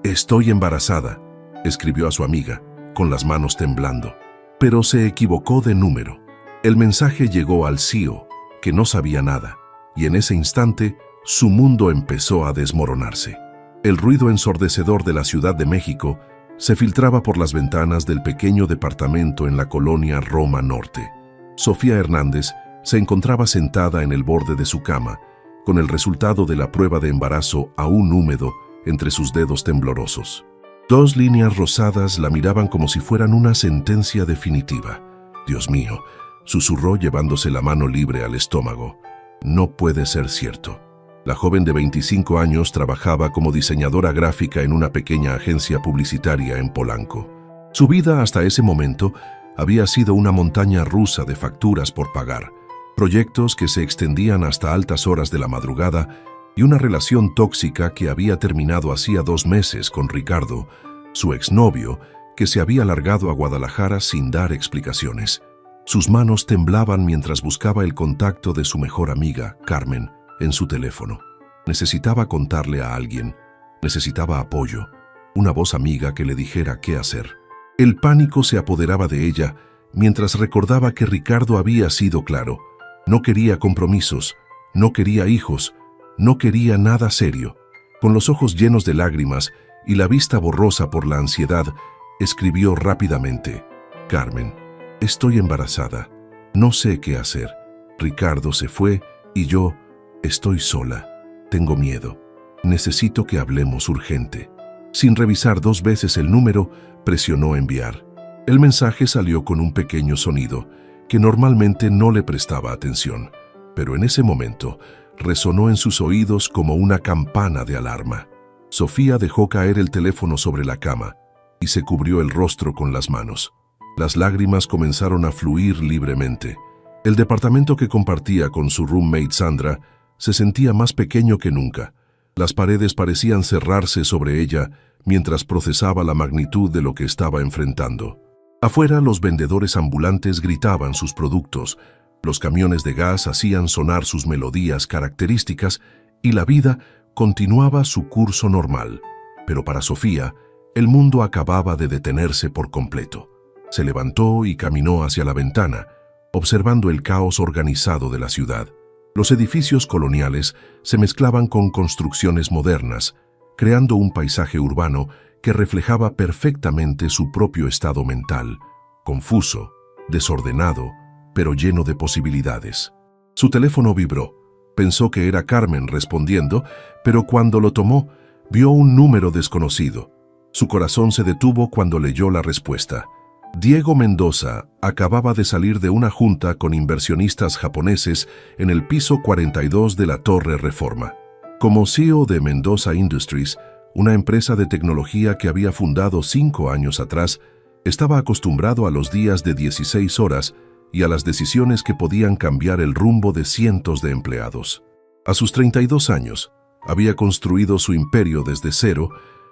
Estoy embarazada, escribió a su amiga, con las manos temblando. Pero se equivocó de número. El mensaje llegó al CEO, que no sabía nada, y en ese instante su mundo empezó a desmoronarse. El ruido ensordecedor de la Ciudad de México se filtraba por las ventanas del pequeño departamento en la colonia Roma Norte. Sofía Hernández se encontraba sentada en el borde de su cama, con el resultado de la prueba de embarazo aún húmedo entre sus dedos temblorosos. 2 líneas rosadas la miraban como si fueran una sentencia definitiva. Dios mío, susurró llevándose la mano libre al estómago. No puede ser cierto. La joven de 25 años trabajaba como diseñadora gráfica en una pequeña agencia publicitaria en Polanco. Su vida hasta ese momento había sido una montaña rusa de facturas por pagar, proyectos que se extendían hasta altas horas de la madrugada y una relación tóxica que había terminado hacía 2 meses con Ricardo, su exnovio, que se había largado a Guadalajara sin dar explicaciones. Sus manos temblaban mientras buscaba el contacto de su mejor amiga, Carmen, en su teléfono. Necesitaba contarle a alguien, necesitaba apoyo, una voz amiga que le dijera qué hacer. El pánico se apoderaba de ella mientras recordaba que Ricardo había sido claro. No quería compromisos, no quería hijos, no quería nada serio. Con los ojos llenos de lágrimas y la vista borrosa por la ansiedad, escribió rápidamente: Carmen, estoy embarazada. No sé qué hacer. Ricardo se fue y yo estoy sola. Tengo miedo. Necesito que hablemos urgente. Sin revisar 2 veces el número, presionó enviar. El mensaje salió con un pequeño sonido que normalmente no le prestaba atención, pero en ese momento resonó en sus oídos como una campana de alarma. Sofía dejó caer el teléfono sobre la cama y se cubrió el rostro con las manos. Las lágrimas comenzaron a fluir libremente. El departamento que compartía con su roommate Sandra se sentía más pequeño que nunca. Las paredes parecían cerrarse sobre ella mientras procesaba la magnitud de lo que estaba enfrentando. Afuera, los vendedores ambulantes gritaban sus productos, los camiones de gas hacían sonar sus melodías características y la vida continuaba su curso normal. Pero para Sofía, el mundo acababa de detenerse por completo. Se levantó y caminó hacia la ventana, observando el caos organizado de la ciudad. Los edificios coloniales se mezclaban con construcciones modernas, creando un paisaje urbano que reflejaba perfectamente su propio estado mental, confuso, desordenado, pero lleno de posibilidades. Su teléfono vibró. Pensó que era Carmen respondiendo, pero cuando lo tomó, vio un número desconocido. Su corazón se detuvo cuando leyó la respuesta. Diego Mendoza acababa de salir de una junta con inversionistas japoneses en el piso 42 de la Torre Reforma. Como CEO de Mendoza Industries, una empresa de tecnología que había fundado 5 años atrás, estaba acostumbrado a los días de 16 horas y a las decisiones que podían cambiar el rumbo de cientos de empleados. A sus 32 años, había construido su imperio desde cero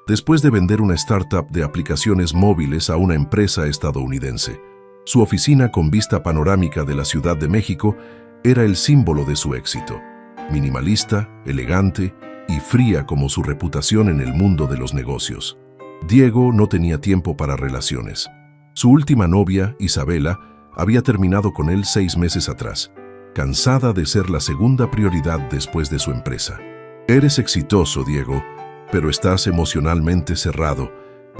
después de vender una startup de aplicaciones móviles a una empresa estadounidense. Su oficina con vista panorámica de la Ciudad de México era el símbolo de su éxito. Minimalista, elegante y fría como su reputación en el mundo de los negocios. Diego no tenía tiempo para relaciones. Su última novia, Isabela, había terminado con él 6 meses atrás, cansada de ser la segunda prioridad después de su empresa. «Eres exitoso, Diego, pero estás emocionalmente cerrado»,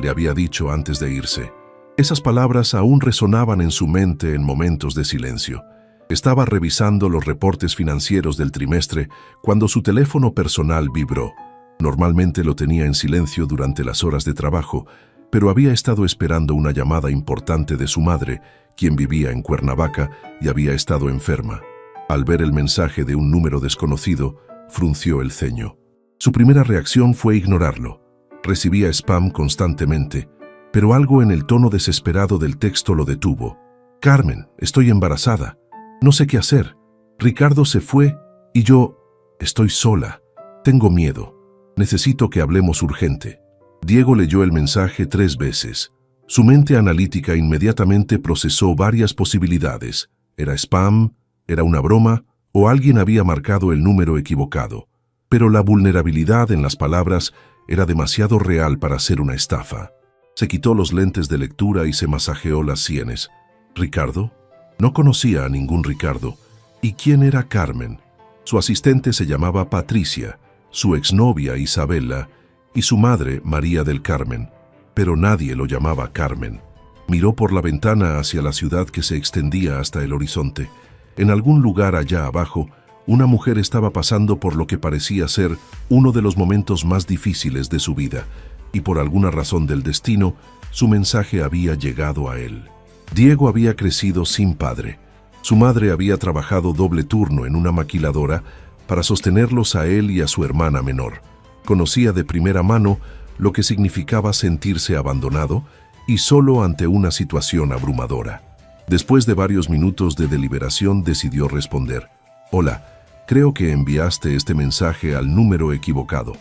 le había dicho antes de irse. Esas palabras aún resonaban en su mente en momentos de silencio. Estaba revisando los reportes financieros del trimestre cuando su teléfono personal vibró. Normalmente lo tenía en silencio durante las horas de trabajo, pero había estado esperando una llamada importante de su madre, quien vivía en Cuernavaca y había estado enferma. Al ver el mensaje de un número desconocido, frunció el ceño. Su primera reacción fue ignorarlo. Recibía spam constantemente, pero algo en el tono desesperado del texto lo detuvo. «Carmen, estoy embarazada. No sé qué hacer. Ricardo se fue y yo estoy sola. Tengo miedo. Necesito que hablemos urgente». Diego leyó el mensaje 3 veces. Su mente analítica inmediatamente procesó varias posibilidades. ¿Era spam? ¿Era una broma? ¿O alguien había marcado el número equivocado? Pero la vulnerabilidad en las palabras Era demasiado real para ser una estafa. Se quitó los lentes de lectura y se masajeó las sienes. ¿Ricardo? No conocía a ningún Ricardo. ¿Y quién era Carmen? Su asistente se llamaba Patricia, su exnovia Isabela y su madre María del Carmen. Pero nadie lo llamaba Carmen. Miró por la ventana hacia la ciudad que se extendía hasta el horizonte. En algún lugar allá abajo, una mujer estaba pasando por lo que parecía ser uno de los momentos más difíciles de su vida, y por alguna razón del destino, su mensaje había llegado a él. Diego había crecido sin padre. Su madre había trabajado doble turno en una maquiladora para sostenerlos a él y a su hermana menor. Conocía de primera mano lo que significaba sentirse abandonado y solo ante una situación abrumadora. Después de varios minutos de deliberación decidió responder. «Hola, creo que enviaste este mensaje al número equivocado.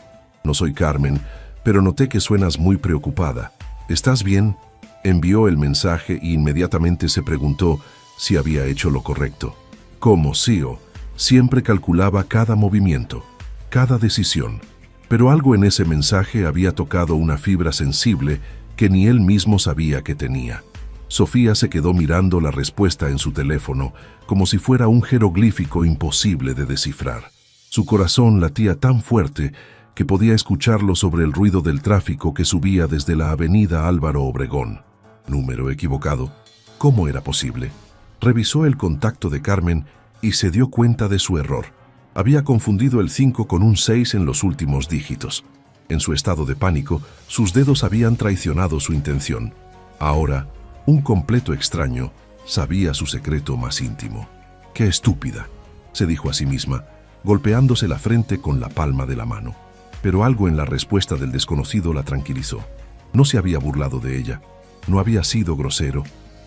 No soy Carmen, pero noté que suenas muy preocupada. ¿Estás bien?». Envió el mensaje y inmediatamente se preguntó si había hecho lo correcto. Como CEO, siempre calculaba cada movimiento, cada decisión. Pero algo en ese mensaje había tocado una fibra sensible que ni él mismo sabía que tenía. Sofía se quedó mirando la respuesta en su teléfono como si fuera un jeroglífico imposible de descifrar. Su corazón latía tan fuerte que podía escucharlo sobre el ruido del tráfico que subía desde la avenida Álvaro Obregón. Número equivocado. ¿Cómo era posible? Revisó el contacto de Carmen y se dio cuenta de su error. Había confundido el 5 con un 6 en los últimos dígitos. En su estado de pánico, sus dedos habían traicionado su intención. Ahora, un completo extraño sabía su secreto más íntimo. «Qué estúpida», se dijo a sí misma, golpeándose la frente con la palma de la mano. Pero algo en la respuesta del desconocido la tranquilizó. No se había burlado de ella, no había sido grosero,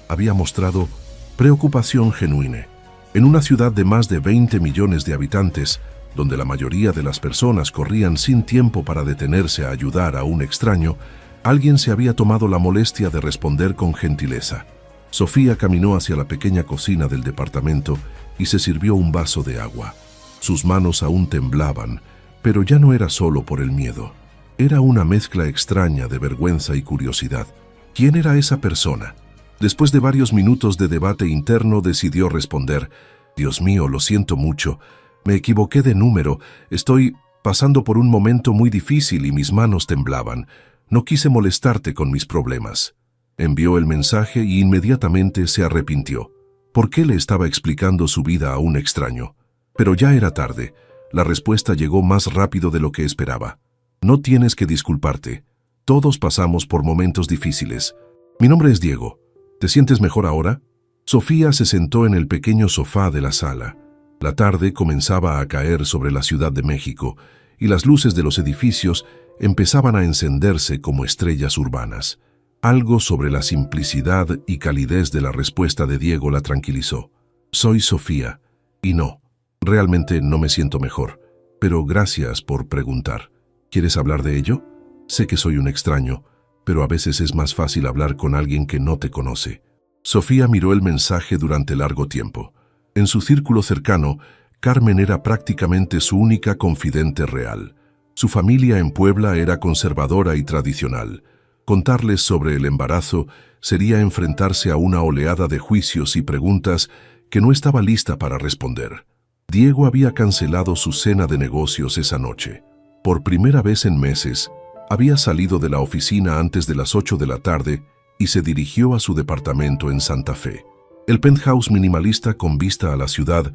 había mostrado preocupación genuina. En una ciudad de más de 20 millones de habitantes, donde la mayoría de las personas corrían sin tiempo para detenerse a ayudar a un extraño, alguien se había tomado la molestia de responder con gentileza. Sofía caminó hacia la pequeña cocina del departamento y se sirvió un vaso de agua. Sus manos aún temblaban, pero ya no era solo por el miedo. Era una mezcla extraña de vergüenza y curiosidad. ¿Quién era esa persona? Después de varios minutos de debate interno, decidió responder. «Dios mío, lo siento mucho. Me equivoqué de número. Estoy pasando por un momento muy difícil y mis manos temblaban. No quise molestarte con mis problemas». Envió el mensaje y inmediatamente se arrepintió. ¿Por qué le estaba explicando su vida a un extraño? Pero ya era tarde. La respuesta llegó más rápido de lo que esperaba. «No tienes que disculparte. Todos pasamos por momentos difíciles. Mi nombre es Diego. ¿Te sientes mejor ahora?». Sofía se sentó en el pequeño sofá de la sala. La tarde comenzaba a caer sobre la Ciudad de México y las luces de los edificios empezaban a encenderse como estrellas urbanas. Algo sobre la simplicidad y calidez de la respuesta de Diego la tranquilizó. «Soy Sofía, y no, realmente no me siento mejor, pero gracias por preguntar. ¿Quieres hablar de ello? Sé que soy un extraño, pero a veces es más fácil hablar con alguien que no te conoce». Sofía miró el mensaje durante largo tiempo. En su círculo cercano, Carmen era prácticamente su única confidente real. Su familia en Puebla era conservadora y tradicional. Contarles sobre el embarazo sería enfrentarse a una oleada de juicios y preguntas que no estaba lista para responder. Diego había cancelado su cena de negocios esa noche. Por primera vez en meses, había salido de la oficina antes de las 8 de la tarde y se dirigió a su departamento en Santa Fe. El penthouse minimalista con vista a la ciudad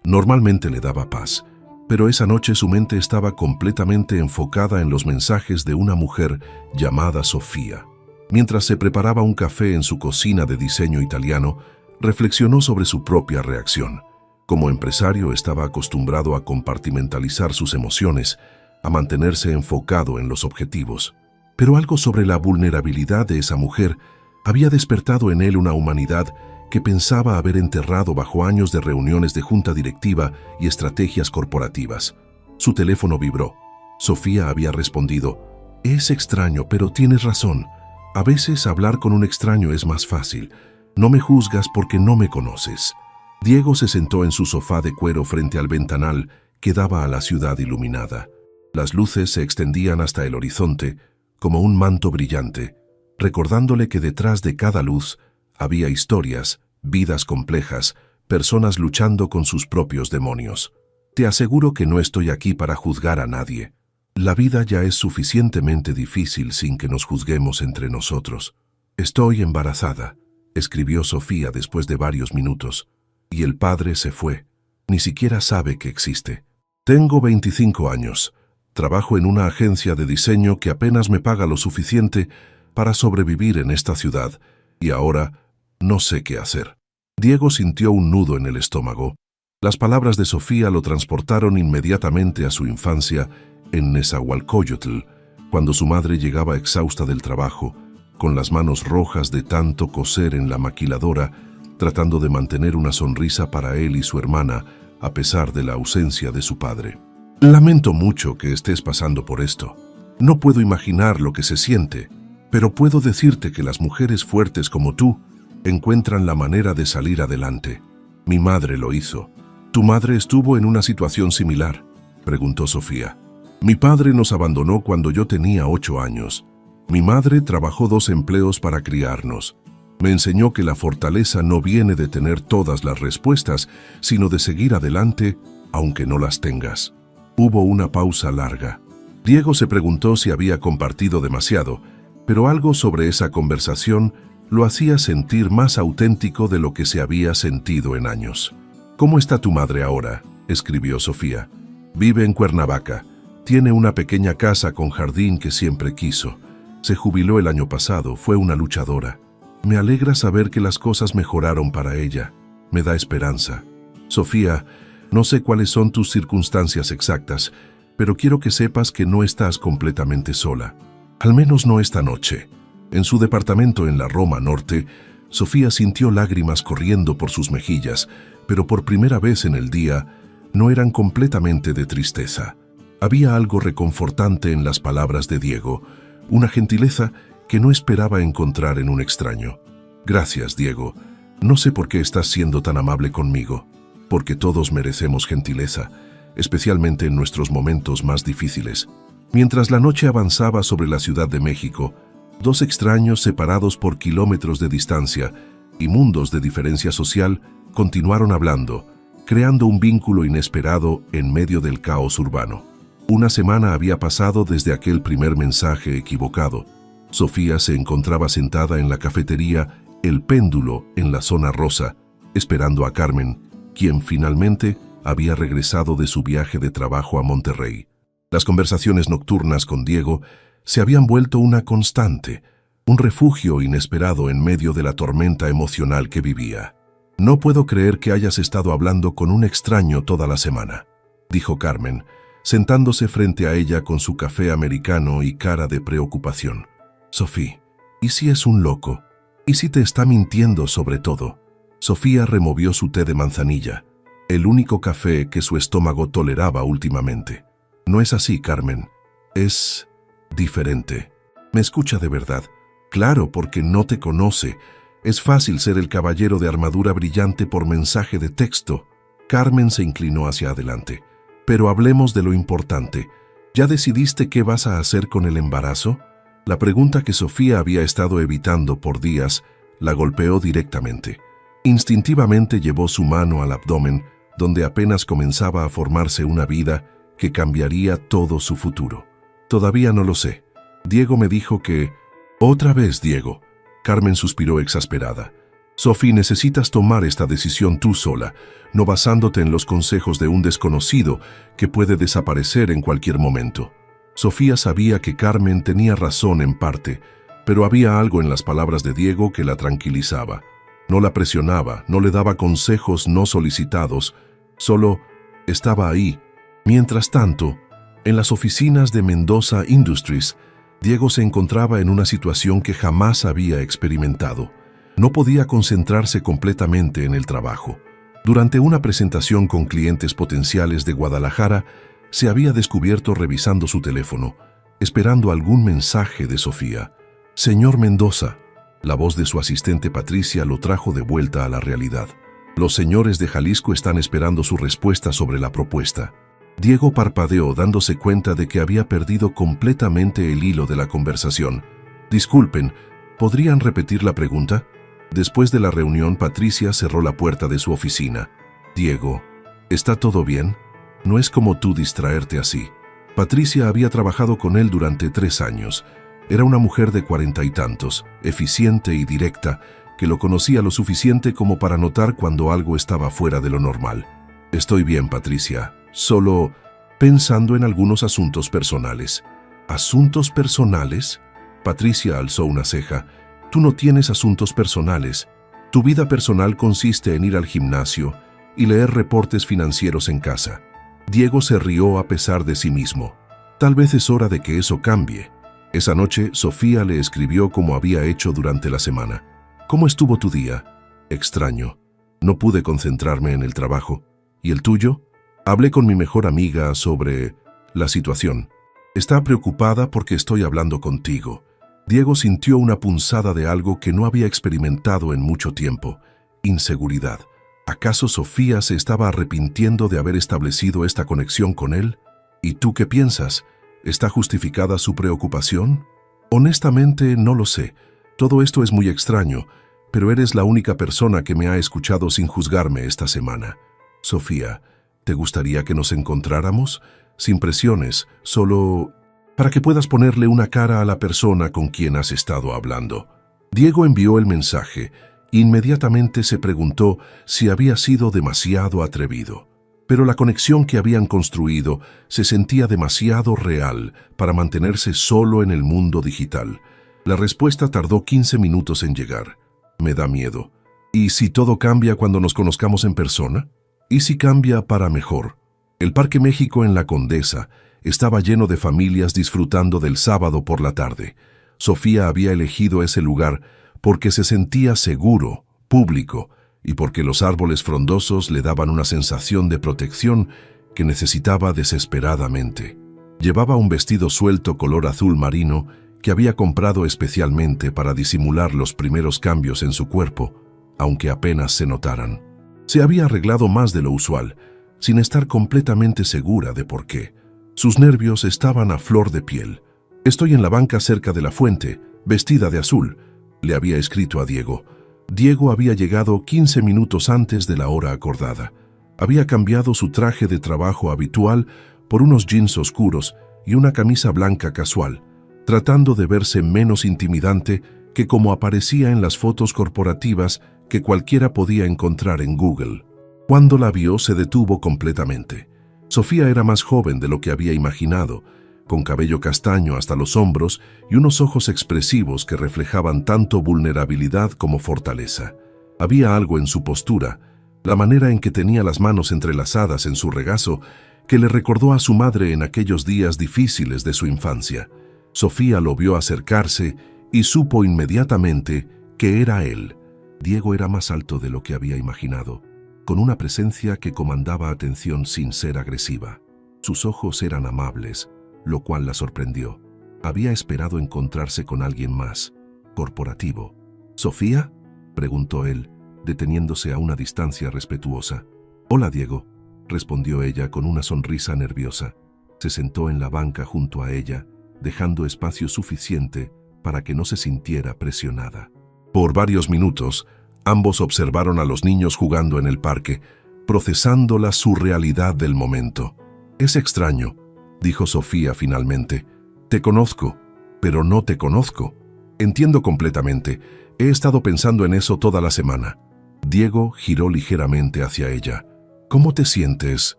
normalmente le daba paz, pero esa noche su mente estaba completamente enfocada en los mensajes de una mujer llamada Sofía. Mientras se preparaba un café en su cocina de diseño italiano, reflexionó sobre su propia reacción. Como empresario estaba acostumbrado a compartimentalizar sus emociones, a mantenerse enfocado en los objetivos. Pero algo sobre la vulnerabilidad de esa mujer había despertado en él una humanidad que pensaba haber enterrado bajo años de reuniones de junta directiva y estrategias corporativas. Su teléfono vibró. Sofía había respondido: «Es extraño, pero tienes razón. A veces hablar con un extraño es más fácil. No me juzgas porque no me conoces». Diego se sentó en su sofá de cuero frente al ventanal que daba a la ciudad iluminada. Las luces se extendían hasta el horizonte, como un manto brillante, recordándole que detrás de cada luz había historias, vidas complejas, personas luchando con sus propios demonios. Te aseguro que no estoy aquí para juzgar a nadie. La vida ya es suficientemente difícil sin que nos juzguemos entre nosotros. Estoy embarazada, escribió Sofía después de varios minutos, y el padre se fue. Ni siquiera sabe que existe. Tengo 25 años. Trabajo en una agencia de diseño que apenas me paga lo suficiente para sobrevivir en esta ciudad, y ahora no sé qué hacer. Diego sintió un nudo en el estómago. Las palabras de Sofía lo transportaron inmediatamente a su infancia en Nezahualcóyotl, cuando su madre llegaba exhausta del trabajo, con las manos rojas de tanto coser en la maquiladora, tratando de mantener una sonrisa para él y su hermana, a pesar de la ausencia de su padre. Lamento mucho que estés pasando por esto. No puedo imaginar lo que se siente, pero puedo decirte que las mujeres fuertes como tú encuentran la manera de salir adelante. Mi madre lo hizo. ¿Tu madre estuvo en una situación similar?, preguntó Sofía. Mi padre nos abandonó cuando yo tenía 8 años. Mi madre trabajó 2 empleos para criarnos. Me enseñó que la fortaleza no viene de tener todas las respuestas, sino de seguir adelante, aunque no las tengas. Hubo una pausa larga. Diego se preguntó si había compartido demasiado, pero algo sobre esa conversación lo hacía sentir más auténtico de lo que se había sentido en años. ¿Cómo está tu madre ahora?, escribió Sofía. Vive en Cuernavaca. Tiene una pequeña casa con jardín que siempre quiso. Se jubiló el año pasado, fue una luchadora. Me alegra saber que las cosas mejoraron para ella. Me da esperanza. Sofía, no sé cuáles son tus circunstancias exactas, pero quiero que sepas que no estás completamente sola. Al menos no esta noche. En su departamento en la Roma Norte, Sofía sintió lágrimas corriendo por sus mejillas, pero por primera vez en el día no eran completamente de tristeza. Había algo reconfortante en las palabras de Diego, una gentileza que no esperaba encontrar en un extraño. Gracias, Diego. No sé por qué estás siendo tan amable conmigo, porque todos merecemos gentileza, especialmente en nuestros momentos más difíciles. Mientras la noche avanzaba sobre la Ciudad de México, 2 extraños separados por kilómetros de distancia y mundos de diferencia social continuaron hablando, creando un vínculo inesperado en medio del caos urbano. Una semana había pasado desde aquel primer mensaje equivocado. Sofía se encontraba sentada en la cafetería El Péndulo en la zona rosa, esperando a Carmen, quien finalmente había regresado de su viaje de trabajo a Monterrey. Las conversaciones nocturnas con Diego se habían vuelto una constante, un refugio inesperado en medio de la tormenta emocional que vivía. No puedo creer que hayas estado hablando con un extraño toda la semana, dijo Carmen, sentándose frente a ella con su café americano y cara de preocupación. Sofía, ¿y si es un loco? ¿Y si te está mintiendo sobre todo? Sofía removió su té de manzanilla, el único café que su estómago toleraba últimamente. No es así, Carmen. Es diferente. ¿Me escucha de verdad? Claro, porque no te conoce. Es fácil ser el caballero de armadura brillante por mensaje de texto. Carmen se inclinó hacia adelante. Pero hablemos de lo importante. ¿Ya decidiste qué vas a hacer con el embarazo? La pregunta que Sofía había estado evitando por días la golpeó directamente. Instintivamente llevó su mano al abdomen, donde apenas comenzaba a formarse una vida que cambiaría todo su futuro. Todavía no lo sé. Diego me dijo que... Otra vez, Diego. Carmen suspiró exasperada. Sofía, necesitas tomar esta decisión tú sola, no basándote en los consejos de un desconocido que puede desaparecer en cualquier momento. Sofía sabía que Carmen tenía razón en parte, pero había algo en las palabras de Diego que la tranquilizaba. No la presionaba, no le daba consejos no solicitados, solo estaba ahí. Mientras tanto, en las oficinas de Mendoza Industries, Diego se encontraba en una situación que jamás había experimentado. No podía concentrarse completamente en el trabajo. Durante una presentación con clientes potenciales de Guadalajara, se había descubierto revisando su teléfono, esperando algún mensaje de Sofía. Señor Mendoza, la voz de su asistente Patricia lo trajo de vuelta a la realidad. Los señores de Jalisco están esperando su respuesta sobre la propuesta. Diego parpadeó dándose cuenta de que había perdido completamente el hilo de la conversación. Disculpen, ¿podrían repetir la pregunta? Después de la reunión, Patricia cerró la puerta de su oficina. Diego, ¿está todo bien? No es como tú distraerte así. Patricia había trabajado con él durante 3 años. Era una mujer de 40 y tantos, eficiente y directa, que lo conocía lo suficiente como para notar cuando algo estaba fuera de lo normal. Estoy bien, Patricia, solo pensando en algunos asuntos personales. ¿Asuntos personales? Patricia alzó una ceja. Tú no tienes asuntos personales. Tu vida personal consiste en ir al gimnasio y leer reportes financieros en casa. Diego se rió a pesar de sí mismo. Tal vez es hora de que eso cambie. Esa noche, Sofía le escribió como había hecho durante la semana. ¿Cómo estuvo tu día? Extraño. No pude concentrarme en el trabajo. ¿Y el tuyo? Hablé con mi mejor amiga sobre la situación. Está preocupada porque estoy hablando contigo. Diego sintió una punzada de algo que no había experimentado en mucho tiempo. Inseguridad. ¿Acaso Sofía se estaba arrepintiendo de haber establecido esta conexión con él? ¿Y tú qué piensas? ¿Está justificada su preocupación? Honestamente, no lo sé. Todo esto es muy extraño, pero eres la única persona que me ha escuchado sin juzgarme esta semana. Sofía, ¿te gustaría que nos encontráramos? Sin presiones, solo para que puedas ponerle una cara a la persona con quien has estado hablando. Diego envió el mensaje. Inmediatamente se preguntó si había sido demasiado atrevido. Pero la conexión que habían construido se sentía demasiado real para mantenerse solo en el mundo digital. La respuesta tardó 15 minutos en llegar. Me da miedo. ¿Y si todo cambia cuando nos conozcamos en persona? ¿Y si cambia para mejor? El Parque México en La Condesa estaba lleno de familias disfrutando del sábado por la tarde. Sofía había elegido ese lugar porque se sentía seguro, público, y porque los árboles frondosos le daban una sensación de protección que necesitaba desesperadamente. Llevaba un vestido suelto color azul marino que había comprado especialmente para disimular los primeros cambios en su cuerpo, aunque apenas se notaran. Se había arreglado más de lo usual, sin estar completamente segura de por qué. Sus nervios estaban a flor de piel. Estoy en la banca cerca de la fuente, vestida de azul, le había escrito a Diego. Diego había llegado 15 minutos antes de la hora acordada. Había cambiado su traje de trabajo habitual por unos jeans oscuros y una camisa blanca casual, tratando de verse menos intimidante que como aparecía en las fotos corporativas que cualquiera podía encontrar en Google. Cuando la vio, se detuvo completamente. Sofía era más joven de lo que había imaginado, con cabello castaño hasta los hombros y unos ojos expresivos que reflejaban tanto vulnerabilidad como fortaleza. Había algo en su postura, la manera en que tenía las manos entrelazadas en su regazo, que le recordó a su madre en aquellos días difíciles de su infancia. Sofía lo vio acercarse y supo inmediatamente que era él. Diego era más alto de lo que había imaginado, con una presencia que comandaba atención sin ser agresiva. Sus ojos eran amables, lo cual la sorprendió. Había esperado encontrarse con alguien más, corporativo. ¿Sofía?, preguntó él, deteniéndose a una distancia respetuosa. «Hola, Diego», respondió ella con una sonrisa nerviosa. Se sentó en la banca junto a ella, dejando espacio suficiente para que no se sintiera presionada. Por varios minutos, ambos observaron a los niños jugando en el parque, procesando la surrealidad del momento. «Es extraño», dijo Sofía finalmente. «Te conozco, pero no te conozco. Entiendo completamente. He estado pensando en eso toda la semana». Diego giró ligeramente hacia ella. «¿Cómo te sientes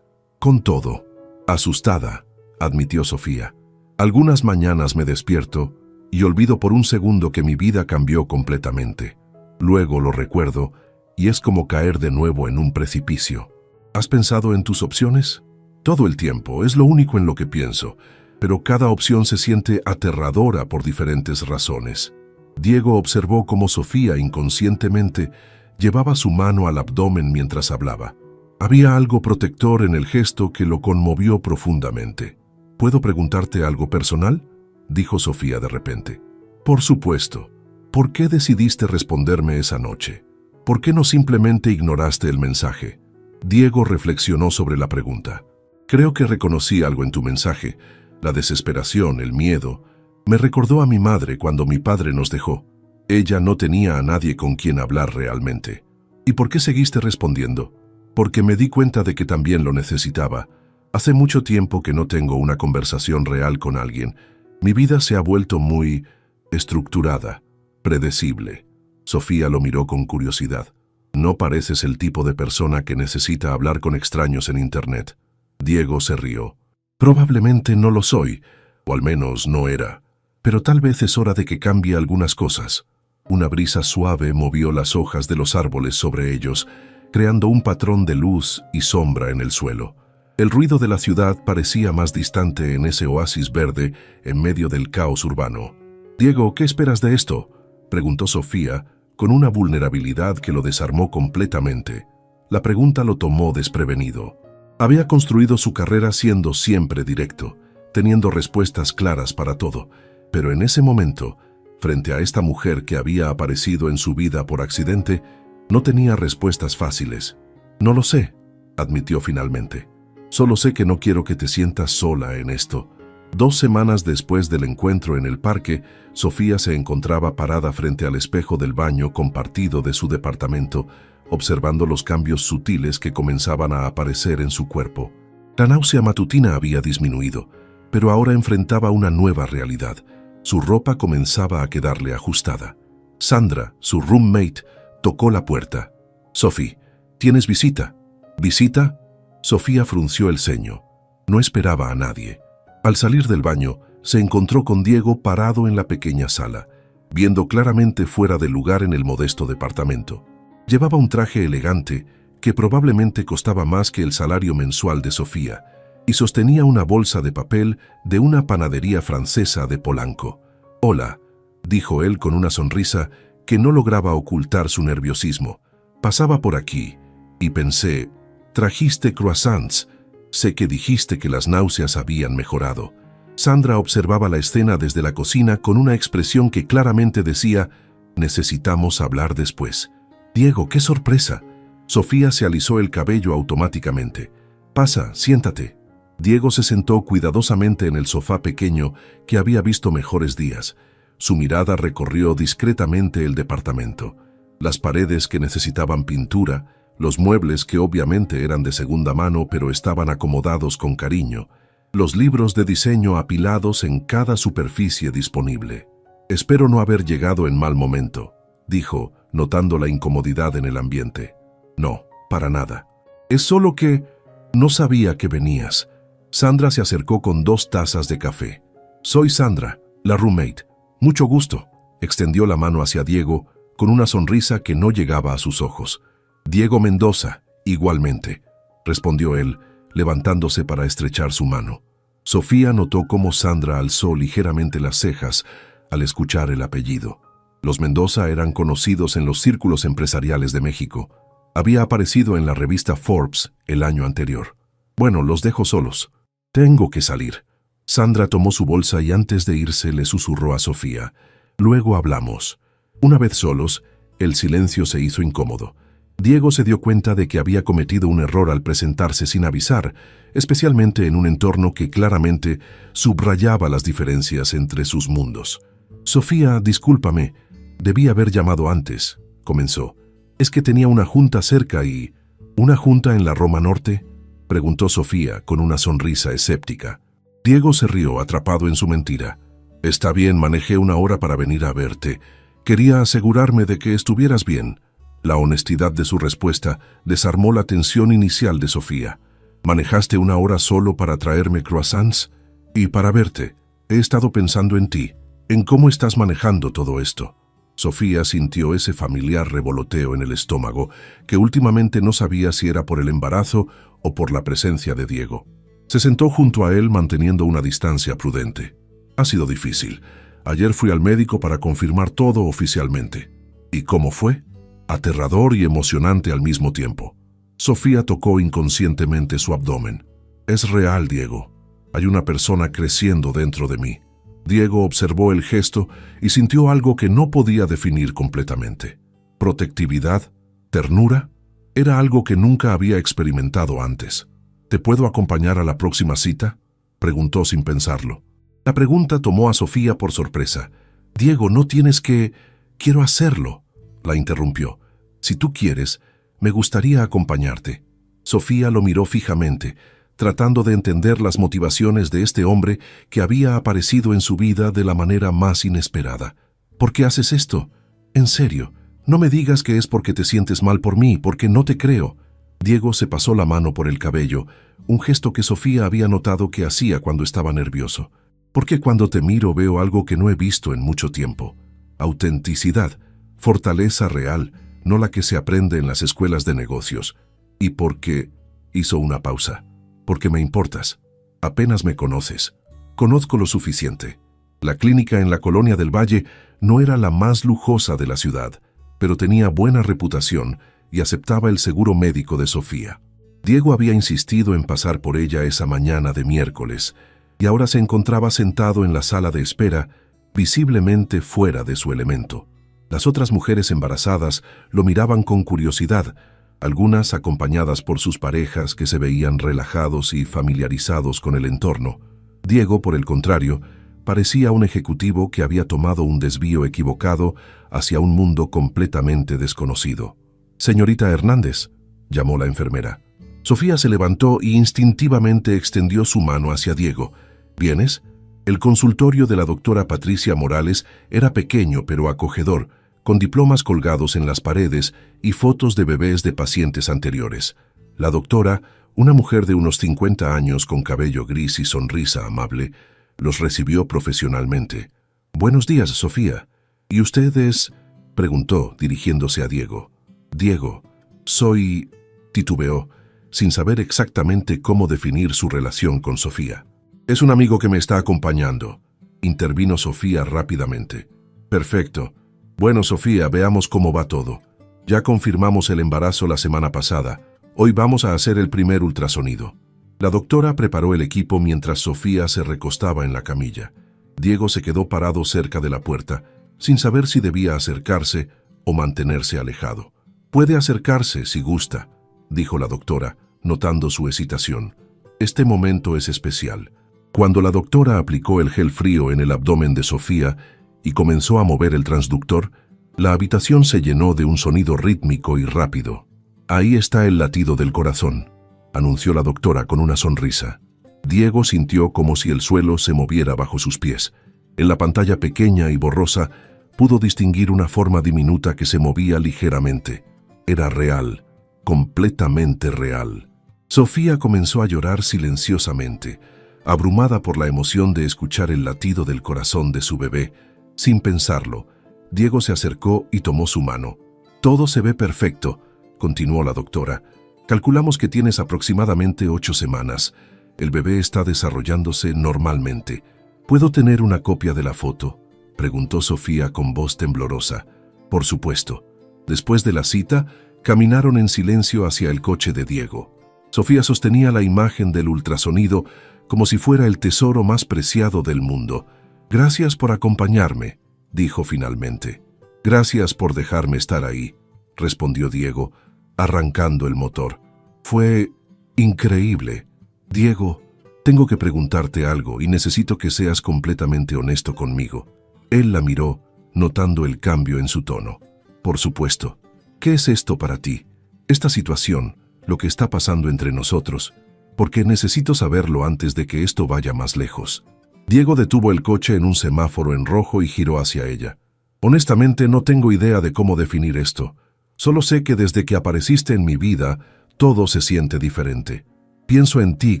con todo?» «Asustada», admitió Sofía. «Algunas mañanas me despierto y olvido por un segundo que mi vida cambió completamente. Luego lo recuerdo y es como caer de nuevo en un precipicio». «¿Has pensado en tus opciones?» «Todo el tiempo, es lo único en lo que pienso, pero cada opción se siente aterradora por diferentes razones». Diego observó cómo Sofía inconscientemente llevaba su mano al abdomen mientras hablaba. Había algo protector en el gesto que lo conmovió profundamente. «¿Puedo preguntarte algo personal?», dijo Sofía de repente. «Por supuesto. ¿Por qué decidiste responderme esa noche? ¿Por qué no simplemente ignoraste el mensaje?». Diego reflexionó sobre la pregunta. Creo que reconocí algo en tu mensaje. La desesperación, el miedo. Me recordó a mi madre cuando mi padre nos dejó. Ella no tenía a nadie con quien hablar realmente. ¿Y por qué seguiste respondiendo? Porque me di cuenta de que también lo necesitaba. Hace mucho tiempo que no tengo una conversación real con alguien. Mi vida se ha vuelto muy estructurada, predecible. Sofía lo miró con curiosidad. No pareces el tipo de persona que necesita hablar con extraños en Internet. Diego se rió. Probablemente no lo soy, o al menos no era. Pero tal vez es hora de que cambie algunas cosas. Una brisa suave movió las hojas de los árboles sobre ellos, creando un patrón de luz y sombra en el suelo. El ruido de la ciudad parecía más distante en ese oasis verde en medio del caos urbano. «Diego, ¿qué esperas de esto?», preguntó Sofía, con una vulnerabilidad que lo desarmó completamente. La pregunta lo tomó desprevenido. Había construido su carrera siendo siempre directo, teniendo respuestas claras para todo, pero en ese momento, frente a esta mujer que había aparecido en su vida por accidente, no tenía respuestas fáciles. «No lo sé», admitió finalmente. «Solo sé que no quiero que te sientas sola en esto». 2 semanas después del encuentro en el parque, Sofía se encontraba parada frente al espejo del baño compartido de su departamento, observando los cambios sutiles que comenzaban a aparecer en su cuerpo. La náusea matutina había disminuido, pero ahora enfrentaba una nueva realidad. Su ropa comenzaba a quedarle ajustada. Sandra, su roommate, tocó la puerta. «Sophie, ¿tienes visita?» «¿Visita?» Sofía frunció el ceño. No esperaba a nadie. Al salir del baño, se encontró con Diego parado en la pequeña sala, viendo claramente fuera de lugar en el modesto departamento. Llevaba un traje elegante que probablemente costaba más que el salario mensual de Sofía, y sostenía una bolsa de papel de una panadería francesa de Polanco. «Hola», dijo él con una sonrisa que no lograba ocultar su nerviosismo. «Pasaba por aquí y pensé, trajiste croissants. Sé que dijiste que las náuseas habían mejorado». Sandra observaba la escena desde la cocina con una expresión que claramente decía, «Necesitamos hablar después». «Diego, qué sorpresa». Sofía se alisó el cabello automáticamente. «Pasa, siéntate». Diego se sentó cuidadosamente en el sofá pequeño que había visto mejores días. Su mirada recorrió discretamente el departamento. Las paredes que necesitaban pintura, los muebles que obviamente eran de segunda mano pero estaban acomodados con cariño, los libros de diseño apilados en cada superficie disponible. «Espero no haber llegado en mal momento», dijo, notando la incomodidad en el ambiente. «No, para nada. Es solo que no sabía que venías». Sandra se acercó con 2 tazas de café. «Soy Sandra, la roommate. Mucho gusto». Extendió la mano hacia Diego con una sonrisa que no llegaba a sus ojos. «Diego Mendoza, igualmente», respondió él, levantándose para estrechar su mano. Sofía notó cómo Sandra alzó ligeramente las cejas al escuchar el apellido. Los Mendoza eran conocidos en los círculos empresariales de México. Había aparecido en la revista Forbes el año anterior. «Bueno, los dejo solos. Tengo que salir». Sandra tomó su bolsa y antes de irse le susurró a Sofía, «Luego hablamos». Una vez solos, el silencio se hizo incómodo. Diego se dio cuenta de que había cometido un error al presentarse sin avisar, especialmente en un entorno que claramente subrayaba las diferencias entre sus mundos. «Sofía, discúlpame, debí haber llamado antes», comenzó. «Es que tenía una junta cerca y...» «¿Una junta en la Roma Norte?», preguntó Sofía con una sonrisa escéptica. Diego se rió, atrapado en su mentira. «Está bien, manejé 1 hora para venir a verte. Quería asegurarme de que estuvieras bien». La honestidad de su respuesta desarmó la tensión inicial de Sofía. «¿Manejaste 1 hora solo para traerme croissants?» «Y para verte. He estado pensando en ti, en cómo estás manejando todo esto». Sofía sintió ese familiar revoloteo en el estómago, que últimamente no sabía si era por el embarazo o por la presencia de Diego. Se sentó junto a él manteniendo una distancia prudente. «Ha sido difícil. Ayer fui al médico para confirmar todo oficialmente». «¿Y cómo fue?» «Aterrador y emocionante al mismo tiempo». Sofía tocó inconscientemente su abdomen. «Es real, Diego. Hay una persona creciendo dentro de mí». Diego observó el gesto y sintió algo que no podía definir completamente. ¿Protectividad? ¿Ternura? Era algo que nunca había experimentado antes. ¿Te puedo acompañar a la próxima cita?, preguntó sin pensarlo. La pregunta tomó a Sofía por sorpresa. Diego, no tienes que... Quiero hacerlo, la interrumpió. Si tú quieres, me gustaría acompañarte. Sofía lo miró fijamente, tratando de entender las motivaciones de este hombre que había aparecido en su vida de la manera más inesperada. ¿Por qué haces esto? En serio, no me digas que es porque te sientes mal por mí, porque no te creo. Diego se pasó la mano por el cabello, un gesto que Sofía había notado que hacía cuando estaba nervioso. Porque cuando te miro veo algo que no he visto en mucho tiempo. Autenticidad, fortaleza real, no la que se aprende en las escuelas de negocios. Y porque... Hizo una pausa. Porque me importas. Apenas me conoces. Conozco lo suficiente. La clínica en la Colonia del Valle no era la más lujosa de la ciudad, pero tenía buena reputación y aceptaba el seguro médico de Sofía. Diego había insistido en pasar por ella esa mañana de miércoles, y ahora se encontraba sentado en la sala de espera, visiblemente fuera de su elemento. Las otras mujeres embarazadas lo miraban con curiosidad, algunas acompañadas por sus parejas que se veían relajados y familiarizados con el entorno. Diego, por el contrario, parecía un ejecutivo que había tomado un desvío equivocado hacia un mundo completamente desconocido. «Señorita Hernández», llamó la enfermera. Sofía se levantó y instintivamente extendió su mano hacia Diego. «¿Vienes?» El consultorio de la doctora Patricia Morales era pequeño pero acogedor, con diplomas colgados en las paredes y fotos de bebés de pacientes anteriores. La doctora, una mujer de unos 50 años con cabello gris y sonrisa amable, los recibió profesionalmente. «Buenos días, Sofía. ¿Y usted es...?» preguntó, dirigiéndose a Diego. «Diego, soy...» titubeó, sin saber exactamente cómo definir su relación con Sofía. «Es un amigo que me está acompañando», intervino Sofía rápidamente. «Perfecto. Bueno, Sofía, veamos cómo va todo. Ya confirmamos el embarazo la semana pasada. Hoy vamos a hacer el primer ultrasonido». La doctora preparó el equipo mientras Sofía se recostaba en la camilla. Diego se quedó parado cerca de la puerta, sin saber si debía acercarse o mantenerse alejado. «Puede acercarse si gusta», dijo la doctora, notando su hesitación. «Este momento es especial». Cuando la doctora aplicó el gel frío en el abdomen de Sofía y comenzó a mover el transductor, la habitación se llenó de un sonido rítmico y rápido. «Ahí está el latido del corazón», anunció la doctora con una sonrisa. Diego sintió como si el suelo se moviera bajo sus pies. En la pantalla pequeña y borrosa pudo distinguir una forma diminuta que se movía ligeramente. Era real, completamente real. Sofía comenzó a llorar silenciosamente, abrumada por la emoción de escuchar el latido del corazón de su bebé. Sin pensarlo, Diego se acercó y tomó su mano. «Todo se ve perfecto», continuó la doctora. «Calculamos que tienes aproximadamente 8 semanas. El bebé está desarrollándose normalmente. ¿Puedo tener una copia de la foto?», preguntó Sofía con voz temblorosa. «Por supuesto». Después de la cita, caminaron en silencio hacia el coche de Diego. Sofía sostenía la imagen del ultrasonido como si fuera el tesoro más preciado del mundo. «Gracias por acompañarme», dijo finalmente. «Gracias por dejarme estar ahí», respondió Diego, arrancando el motor. «Fue increíble. Diego, tengo que preguntarte algo y necesito que seas completamente honesto conmigo». Él la miró, notando el cambio en su tono. «Por supuesto. ¿Qué es esto para ti? Esta situación, lo que está pasando entre nosotros, porque necesito saberlo antes de que esto vaya más lejos». Diego detuvo el coche en un semáforo en rojo y giró hacia ella. «Honestamente, no tengo idea de cómo definir esto. Solo sé que desde que apareciste en mi vida, todo se siente diferente. Pienso en ti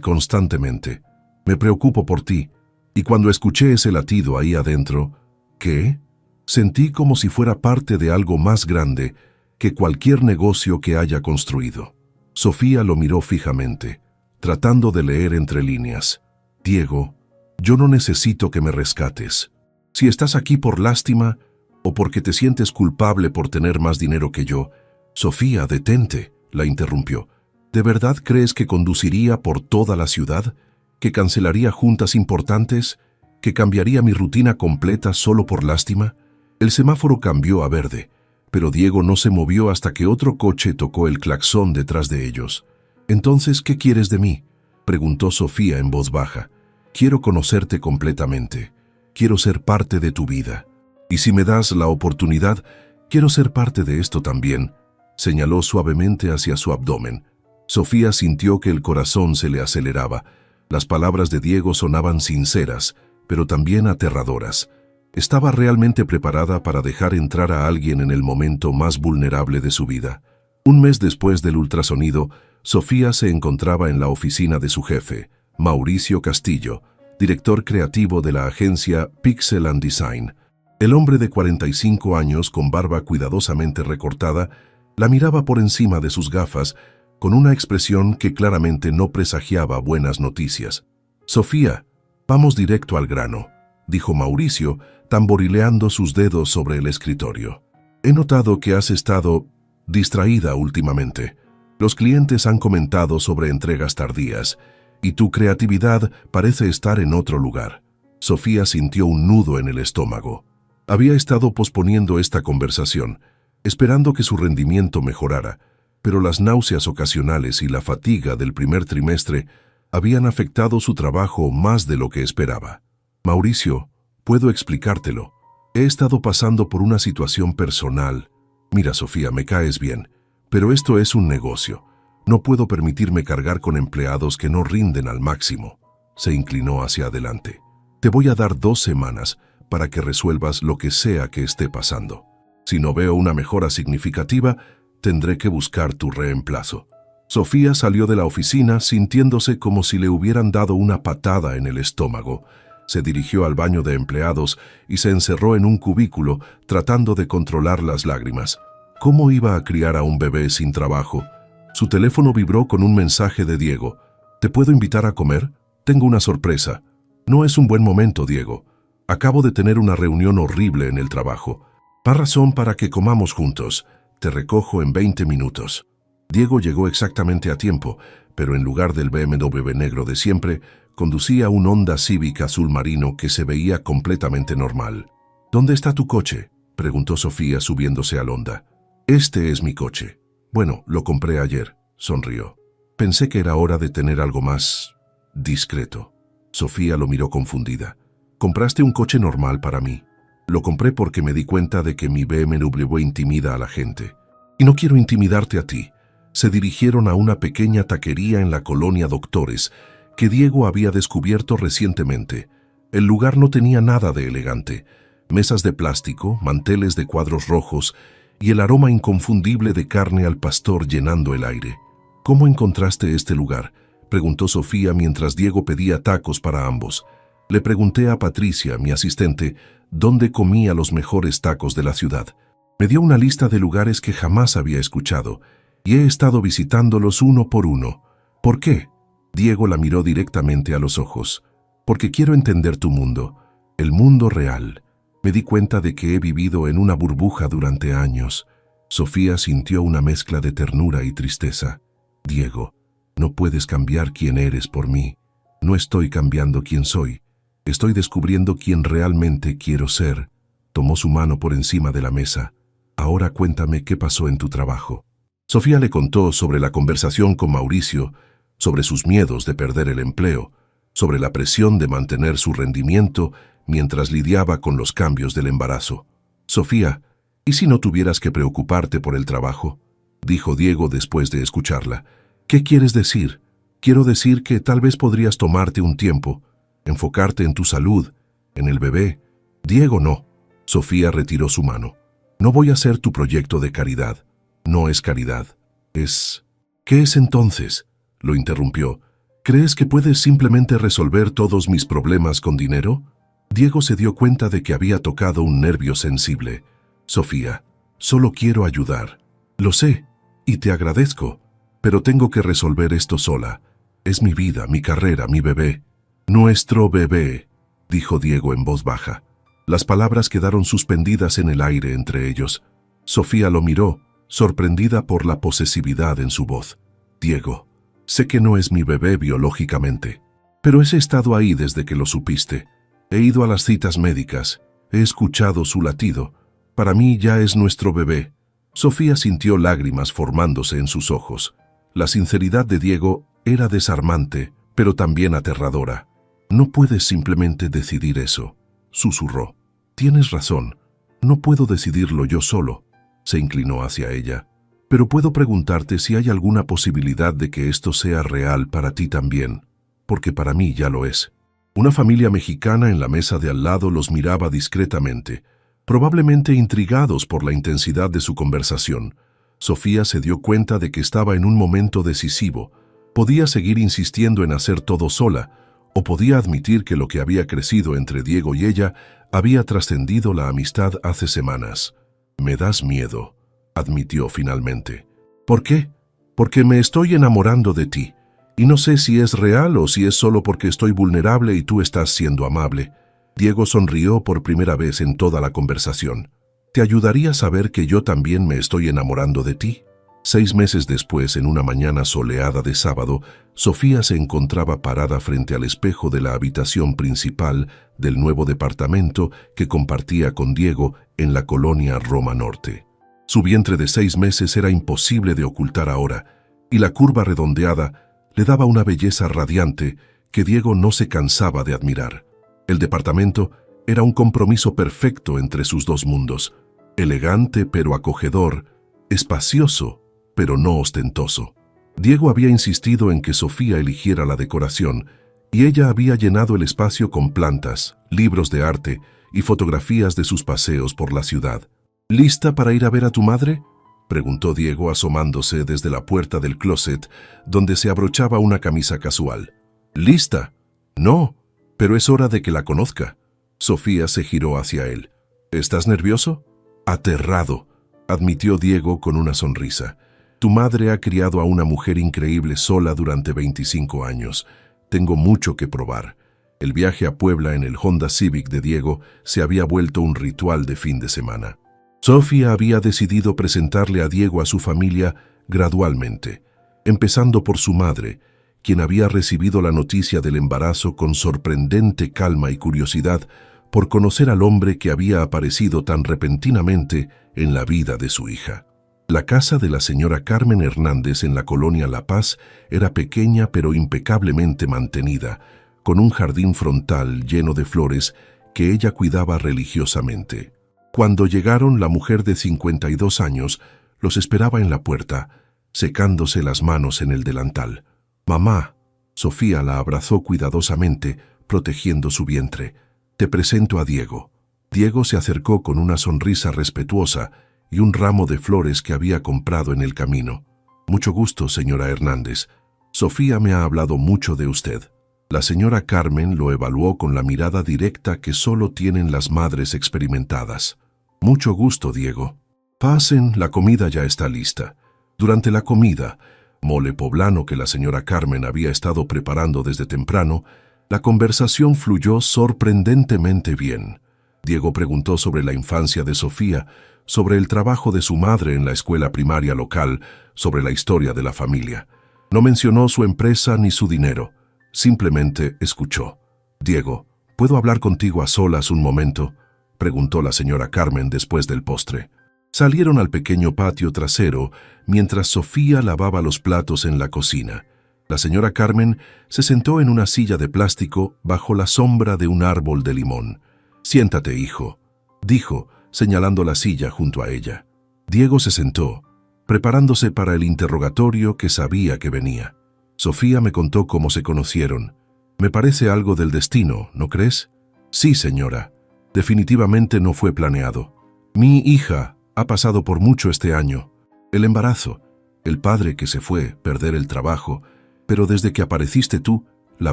constantemente. Me preocupo por ti. Y cuando escuché ese latido ahí adentro, ¿qué? Sentí como si fuera parte de algo más grande que cualquier negocio que haya construido». Sofía lo miró fijamente, tratando de leer entre líneas. «Diego, yo no necesito que me rescates. Si estás aquí por lástima o porque te sientes culpable por tener más dinero que yo...». «Sofía, detente», la interrumpió. «¿De verdad crees que conduciría por toda la ciudad? ¿Que cancelaría juntas importantes? ¿Que cambiaría mi rutina completa solo por lástima?». El semáforo cambió a verde, pero Diego no se movió hasta que otro coche tocó el claxon detrás de ellos. «Entonces, ¿qué quieres de mí?», preguntó Sofía en voz baja. Quiero conocerte completamente. Quiero ser parte de tu vida. Y si me das la oportunidad, quiero ser parte de esto también, señaló suavemente hacia su abdomen. Sofía sintió que el corazón se le aceleraba. Las palabras de Diego sonaban sinceras, pero también aterradoras. Estaba realmente preparada para dejar entrar a alguien en el momento más vulnerable de su vida. Un mes después del ultrasonido, Sofía se encontraba en la oficina de su jefe, Mauricio Castillo, director creativo de la agencia Pixel and Design. El hombre de 45 años, con barba cuidadosamente recortada, la miraba por encima de sus gafas, con una expresión que claramente no presagiaba buenas noticias. «Sofía, vamos directo al grano», dijo Mauricio, tamborileando sus dedos sobre el escritorio. «He notado que has estado distraída últimamente. Los clientes han comentado sobre entregas tardías, y tu creatividad parece estar en otro lugar». Sofía sintió un nudo en el estómago. Había estado posponiendo esta conversación, esperando que su rendimiento mejorara, pero las náuseas ocasionales y la fatiga del primer trimestre habían afectado su trabajo más de lo que esperaba. «Mauricio, puedo explicártelo. He estado pasando por una situación personal. Mira, Sofía, me caes bien, pero esto es un negocio. No puedo permitirme cargar con empleados que no rinden al máximo». Se inclinó hacia adelante. «Te voy a dar 2 semanas para que resuelvas lo que sea que esté pasando. Si no veo una mejora significativa, tendré que buscar tu reemplazo». Sofía salió de la oficina sintiéndose como si le hubieran dado una patada en el estómago. Se dirigió al baño de empleados y se encerró en un cubículo tratando de controlar las lágrimas. ¿Cómo iba a criar a un bebé sin trabajo? Su teléfono vibró con un mensaje de Diego. «¿Te puedo invitar a comer? Tengo una sorpresa». «No es un buen momento, Diego. Acabo de tener una reunión horrible en el trabajo. Más razón para que comamos juntos. Te recojo en 20 minutos». Diego llegó exactamente a tiempo, pero en lugar del BMW negro de siempre, conducía un Honda Civic azul marino que se veía completamente normal. «¿Dónde está tu coche?», preguntó Sofía subiéndose al Honda. «Este es mi coche. Bueno, lo compré ayer», sonrió. «Pensé que era hora de tener algo más discreto». Sofía lo miró confundida. «¿Compraste un coche normal para mí?». «Lo compré porque me di cuenta de que mi BMW intimida a la gente». «Y no quiero intimidarte a ti». Se dirigieron a una pequeña taquería en la colonia Doctores, que Diego había descubierto recientemente. El lugar no tenía nada de elegante. Mesas de plástico, manteles de cuadros rojos y el aroma inconfundible de carne al pastor llenando el aire. «¿Cómo encontraste este lugar?», preguntó Sofía mientras Diego pedía tacos para ambos. «Le pregunté a Patricia, mi asistente, dónde comía los mejores tacos de la ciudad. Me dio una lista de lugares que jamás había escuchado, y he estado visitándolos uno por uno». «¿Por qué?». Diego la miró directamente a los ojos. «Porque quiero entender tu mundo, el mundo real. Me di cuenta de que he vivido en una burbuja durante años». Sofía sintió una mezcla de ternura y tristeza. «Diego, no puedes cambiar quién eres por mí. No estoy cambiando quién soy. Estoy descubriendo quién realmente quiero ser». Tomó su mano por encima de la mesa. «Ahora cuéntame qué pasó en tu trabajo». Sofía le contó sobre la conversación con Mauricio, sobre sus miedos de perder el empleo, sobre la presión de mantener su rendimiento mientras lidiaba con los cambios del embarazo. «Sofía, ¿y si no tuvieras que preocuparte por el trabajo?», dijo Diego después de escucharla. «¿Qué quieres decir?». «Quiero decir que tal vez podrías tomarte un tiempo, enfocarte en tu salud, en el bebé». «Diego, no». Sofía retiró su mano. «No voy a ser tu proyecto de caridad». «No es caridad. Es...». «¿Qué es entonces?», lo interrumpió. «¿Crees que puedes simplemente resolver todos mis problemas con dinero?». Diego se dio cuenta de que había tocado un nervio sensible. «Sofía, solo quiero ayudar». «Lo sé, y te agradezco, pero tengo que resolver esto sola. Es mi vida, mi carrera, mi bebé». «Nuestro bebé», dijo Diego en voz baja. Las palabras quedaron suspendidas en el aire entre ellos. Sofía lo miró, sorprendida por la posesividad en su voz. «Diego, sé que no es mi bebé biológicamente, pero he estado ahí desde que lo supiste. He ido a las citas médicas, he escuchado su latido. Para mí ya es nuestro bebé». Sofía sintió lágrimas formándose en sus ojos. La sinceridad de Diego era desarmante, pero también aterradora. No puedes simplemente decidir eso, susurró. Tienes razón, no puedo decidirlo yo solo. Se inclinó hacia ella. Pero puedo preguntarte si hay alguna posibilidad de que esto sea real para ti también, porque para mí ya lo es. Una familia mexicana en la mesa de al lado los miraba discretamente, probablemente intrigados por la intensidad de su conversación. Sofía se dio cuenta de que estaba en un momento decisivo. Podía seguir insistiendo en hacer todo sola, o podía admitir que lo que había crecido entre Diego y ella había trascendido la amistad hace semanas. «Me das miedo», admitió finalmente. «¿Por qué? Porque me estoy enamorando de ti, y no sé si es real o si es solo porque estoy vulnerable y tú estás siendo amable». Diego sonrió por primera vez en toda la conversación. «¿Te ayudaría a saber que yo también me estoy enamorando de ti?» 6 meses después, en una mañana soleada de sábado, Sofía se encontraba parada frente al espejo de la habitación principal del nuevo departamento que compartía con Diego en la colonia Roma Norte. Su vientre de 6 meses era imposible de ocultar ahora, y la curva redondeada le daba una belleza radiante que Diego no se cansaba de admirar. El departamento era un compromiso perfecto entre sus dos mundos, elegante pero acogedor, espacioso pero no ostentoso. Diego había insistido en que Sofía eligiera la decoración, y ella había llenado el espacio con plantas, libros de arte y fotografías de sus paseos por la ciudad. «¿Lista para ir a ver a tu madre?», preguntó Diego asomándose desde la puerta del closet donde se abrochaba una camisa casual. «¿Lista? No, pero es hora de que la conozca». Sofía se giró hacia él. «¿Estás nervioso?». «Aterrado», admitió Diego con una sonrisa. «Tu madre ha criado a una mujer increíble sola durante 25 años. Tengo mucho que probar». El viaje a Puebla en el Honda Civic de Diego se había vuelto un ritual de fin de semana. Sofía había decidido presentarle a Diego a su familia gradualmente, empezando por su madre, quien había recibido la noticia del embarazo con sorprendente calma y curiosidad por conocer al hombre que había aparecido tan repentinamente en la vida de su hija. La casa de la señora Carmen Hernández en la colonia La Paz era pequeña pero impecablemente mantenida, con un jardín frontal lleno de flores que ella cuidaba religiosamente. Cuando llegaron, la mujer de 52 años los esperaba en la puerta, secándose las manos en el delantal. «Mamá», Sofía la abrazó cuidadosamente, protegiendo su vientre. «Te presento a Diego». Diego se acercó con una sonrisa respetuosa y un ramo de flores que había comprado en el camino. «Mucho gusto, señora Hernández. Sofía me ha hablado mucho de usted». La señora Carmen lo evaluó con la mirada directa que solo tienen las madres experimentadas. «Mucho gusto, Diego. Pasen, la comida ya está lista». Durante la comida, mole poblano que la señora Carmen había estado preparando desde temprano, la conversación fluyó sorprendentemente bien. Diego preguntó sobre la infancia de Sofía, sobre el trabajo de su madre en la escuela primaria local, sobre la historia de la familia. No mencionó su empresa ni su dinero, simplemente escuchó. «Diego, ¿puedo hablar contigo a solas un momento?», preguntó la señora Carmen después del postre. Salieron al pequeño patio trasero mientras Sofía lavaba los platos en la cocina. La señora Carmen se sentó en una silla de plástico bajo la sombra de un árbol de limón. «Siéntate, hijo», dijo, señalando la silla junto a ella. Diego se sentó, preparándose para el interrogatorio que sabía que venía. «Sofía me contó cómo se conocieron. Me parece algo del destino, ¿no crees?». «Sí, señora. Definitivamente no fue planeado. Mi hija ha pasado por mucho este año. El embarazo, el padre que se fue, perder el trabajo, pero desde que apareciste tú, la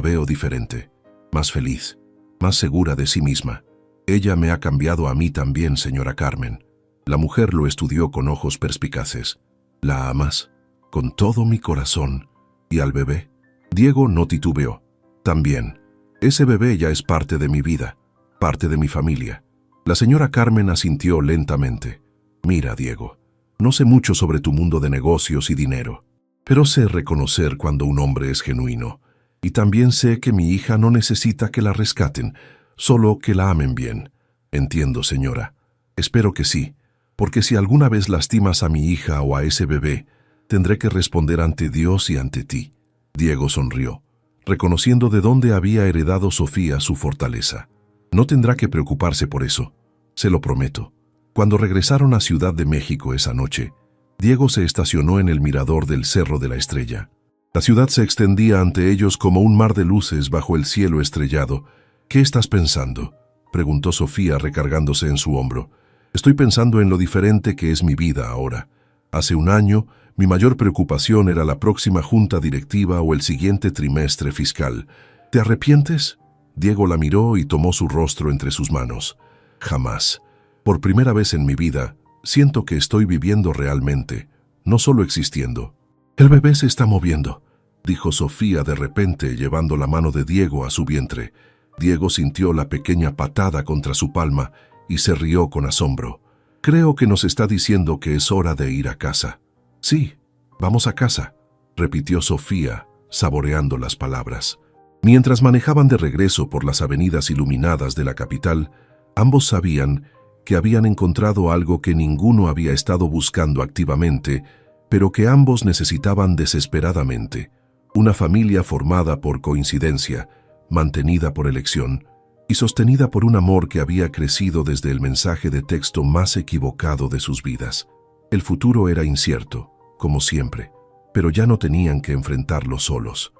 veo diferente, más feliz, más segura de sí misma. Ella me ha cambiado a mí también, señora Carmen». La mujer lo estudió con ojos perspicaces. «¿La amas?». «Con todo mi corazón». «¿Y al bebé?». Diego no titubeó. «También. Ese bebé ya es parte de mi vida, parte de mi familia». La señora Carmen asintió lentamente. «Mira, Diego, no sé mucho sobre tu mundo de negocios y dinero, pero sé reconocer cuando un hombre es genuino. Y también sé que mi hija no necesita que la rescaten, solo que la amen bien». «Entiendo, señora. Espero que sí, porque si alguna vez lastimas a mi hija o a ese bebé, tendré que responder ante Dios y ante ti». Diego sonrió. reconociendo de dónde había heredado Sofía su fortaleza. No tendrá que preocuparse por eso, se lo prometo. Cuando regresaron a Ciudad de México esa noche, Diego se estacionó en el mirador del Cerro de la Estrella. La ciudad se extendía ante ellos como un mar de luces bajo el cielo estrellado. «¿Qué estás pensando?», preguntó Sofía recargándose en su hombro. «Estoy pensando en lo diferente que es mi vida ahora. Hace un año, mi mayor preocupación era la próxima junta directiva o el siguiente trimestre fiscal. ¿Te arrepientes?». Diego la miró y tomó su rostro entre sus manos. «Jamás. Por primera vez en mi vida, siento que estoy viviendo realmente, no solo existiendo». «El bebé se está moviendo», dijo Sofía de repente, llevando la mano de Diego a su vientre. Diego sintió la pequeña patada contra su palma y se rió con asombro. «Creo que nos está diciendo que es hora de ir a casa». «Sí, vamos a casa», repitió Sofía, saboreando las palabras. Mientras manejaban de regreso por las avenidas iluminadas de la capital, ambos sabían que habían encontrado algo que ninguno había estado buscando activamente, pero que ambos necesitaban desesperadamente: una familia formada por coincidencia, mantenida por elección y sostenida por un amor que había crecido desde el mensaje de texto más equivocado de sus vidas. El futuro era incierto, como siempre, pero ya no tenían que enfrentarlo solos.